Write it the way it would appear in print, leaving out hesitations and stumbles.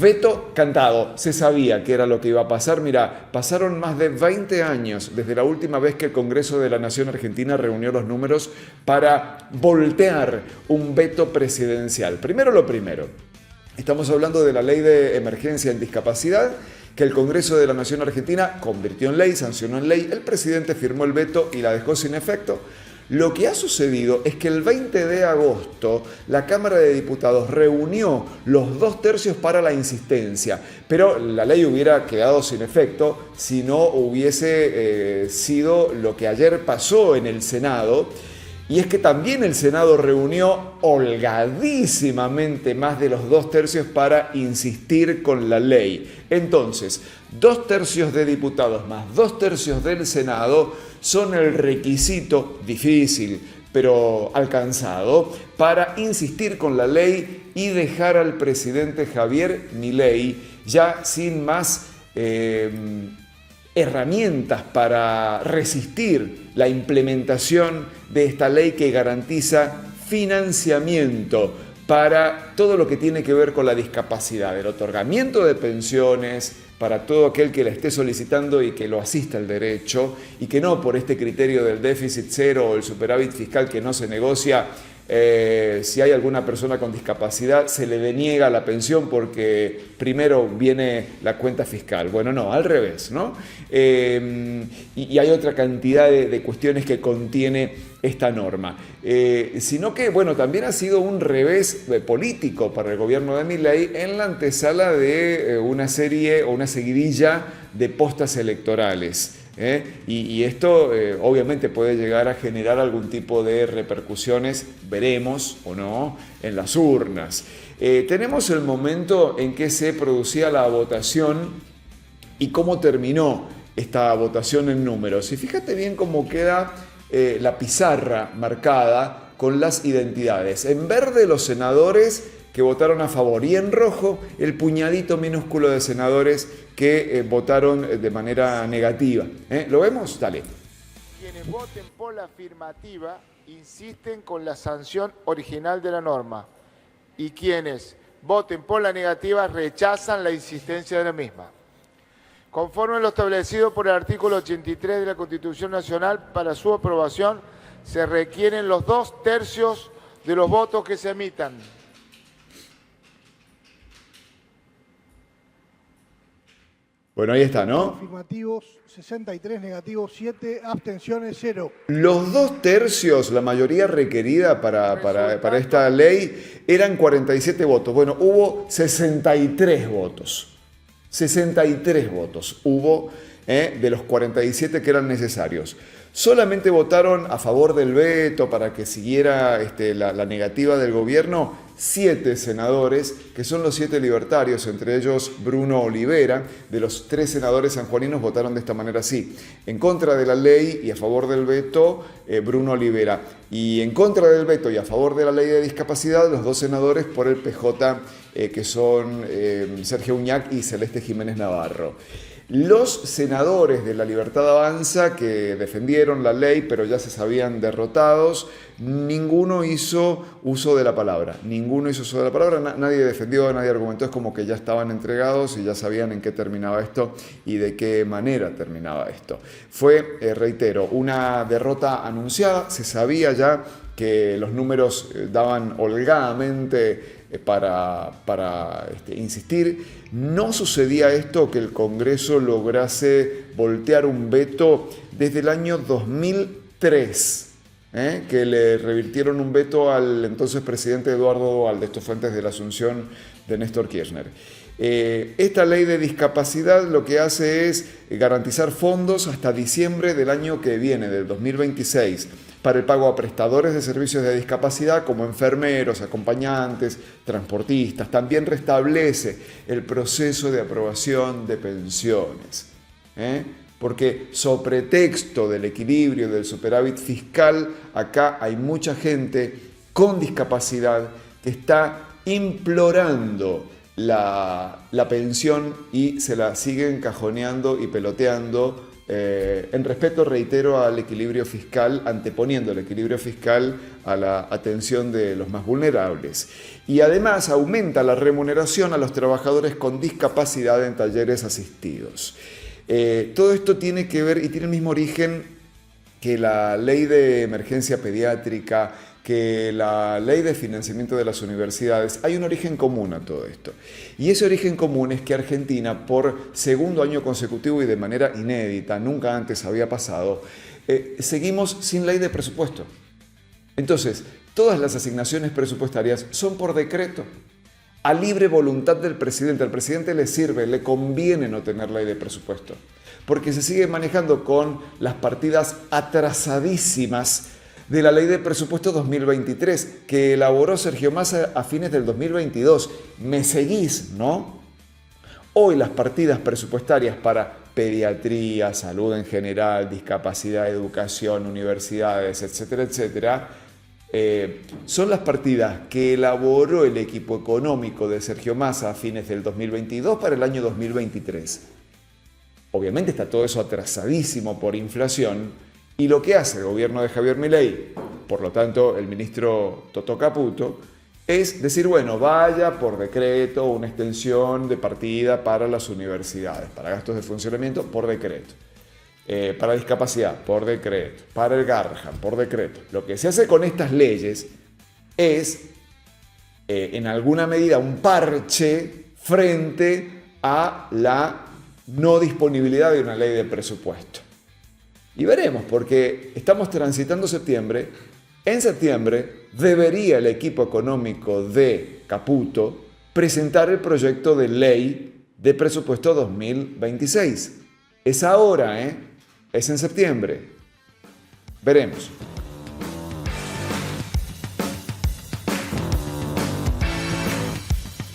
veto cantado, se sabía que era lo que iba a pasar. Mira, pasaron más de 20 años desde la última vez que el Congreso de la Nación Argentina reunió los números para voltear un veto presidencial. Primero lo primero, estamos hablando de la Ley de Emergencia en Discapacidad, que el Congreso de la Nación Argentina convirtió en ley, sancionó en ley, el presidente firmó el veto y la dejó sin efecto. Lo que ha sucedido es que el 20 de agosto la Cámara de Diputados reunió los 2/3 para la insistencia, pero la ley hubiera quedado sin efecto si no hubiese sido lo que ayer pasó en el Senado. Y es que también el Senado reunió holgadísimamente más de los 2/3 para insistir con la ley. Entonces, 2/3 de diputados más 2/3 del Senado son el requisito difícil, pero alcanzado, para insistir con la ley y dejar al presidente Javier Milei ya sin más herramientas para resistir la implementación de esta ley que garantiza financiamiento para todo lo que tiene que ver con la discapacidad, el otorgamiento de pensiones para todo aquel que la esté solicitando y que lo asista al derecho, y que no por este criterio del déficit cero o el superávit fiscal que no se negocia. Si hay alguna persona con discapacidad, se le deniega la pensión porque primero viene la cuenta fiscal. Bueno, no, al revés, ¿no? Y hay otra cantidad de cuestiones que contiene esta norma. Sino que, bueno, también ha sido un revés político para el gobierno de Milei en la antesala de una serie o una seguidilla de postas electorales. Y esto obviamente puede llegar a generar algún tipo de repercusiones, veremos o no, en las urnas. Tenemos el momento en que se producía la votación y cómo terminó esta votación en números. Y fíjate bien cómo queda la pizarra marcada con las identidades. En verde los senadores que votaron a favor y en rojo el puñadito minúsculo de senadores que votaron de manera negativa. ¿Lo vemos? Dale. Quienes voten por la afirmativa insisten con la sanción original de la norma y quienes voten por la negativa rechazan la insistencia de la misma. Conforme a lo establecido por el artículo 83 de la Constitución Nacional, para su aprobación se requieren los 2/3 de los votos que se emitan. Bueno, ahí está, ¿no? Afirmativos 63, negativos 7, abstenciones 0. Los 2/3, la mayoría requerida para esta ley, eran 47 votos. Bueno, hubo 63 votos. 63 votos hubo de los 47 que eran necesarios. Solamente votaron a favor del veto para que siguiera la negativa del gobierno 7 senadores, que son los 7 libertarios, entre ellos Bruno Olivera. De los 3 senadores sanjuaninos votaron de esta manera así: en contra de la ley y a favor del veto, Bruno Olivera. Y en contra del veto y a favor de la ley de discapacidad, los 2 senadores por el PJ, que son Sergio Uñac y Celeste Jiménez Navarro. Los senadores de La Libertad Avanza, que defendieron la ley pero ya se sabían derrotados, ninguno hizo uso de la palabra. Nadie defendió, nadie argumentó. Es como que ya estaban entregados y ya sabían en qué terminaba esto y de qué manera terminaba esto. Fue, reitero, una derrota anunciada. Se sabía ya que los números daban holgadamente para insistir. No sucedía esto, que el Congreso lograse voltear un veto desde el año 2003, que le revirtieron un veto al entonces presidente Eduardo Duhalde. Esto fue antes de la asunción de Néstor Kirchner. Esta ley de discapacidad lo que hace es garantizar fondos hasta diciembre del año que viene, del 2026, para el pago a prestadores de servicios de discapacidad como enfermeros, acompañantes, transportistas. También restablece el proceso de aprobación de pensiones. Porque sobre pretexto del equilibrio del superávit fiscal, acá hay mucha gente con discapacidad que está implorando la pensión y se la siguen cajoneando y peloteando en respeto, reitero, al equilibrio fiscal, anteponiendo el equilibrio fiscal a la atención de los más vulnerables. Y además aumenta la remuneración a los trabajadores con discapacidad en talleres asistidos. Todo esto tiene que ver y tiene el mismo origen que la ley de emergencia pediátrica, que la ley de financiamiento de las universidades. Hay un origen común a todo esto. Y ese origen común es que Argentina, por segundo año consecutivo y de manera inédita, nunca antes había pasado, seguimos sin ley de presupuesto. Entonces, todas las asignaciones presupuestarias son por decreto, a libre voluntad del presidente. Al presidente le sirve, le conviene no tener ley de presupuesto, porque se sigue manejando con las partidas atrasadísimas de la Ley de Presupuesto 2023, que elaboró Sergio Massa a fines del 2022. Me seguís, ¿no? Hoy las partidas presupuestarias para pediatría, salud en general, discapacidad, educación, universidades, etcétera, etcétera, son las partidas que elaboró el equipo económico de Sergio Massa a fines del 2022 para el año 2023. Obviamente está todo eso atrasadísimo por inflación. Y lo que hace el gobierno de Javier Milei, por lo tanto el ministro Toto Caputo, es decir, bueno, vaya por decreto una extensión de partida para las universidades, para gastos de funcionamiento por decreto, para discapacidad por decreto, para el Garrahan por decreto. Lo que se hace con estas leyes es, en alguna medida, un parche frente a la no disponibilidad de una ley de presupuesto. Y veremos, porque estamos transitando septiembre. En septiembre debería el equipo económico de Caputo presentar el proyecto de ley de presupuesto 2026. Es ahora, es en septiembre. Veremos.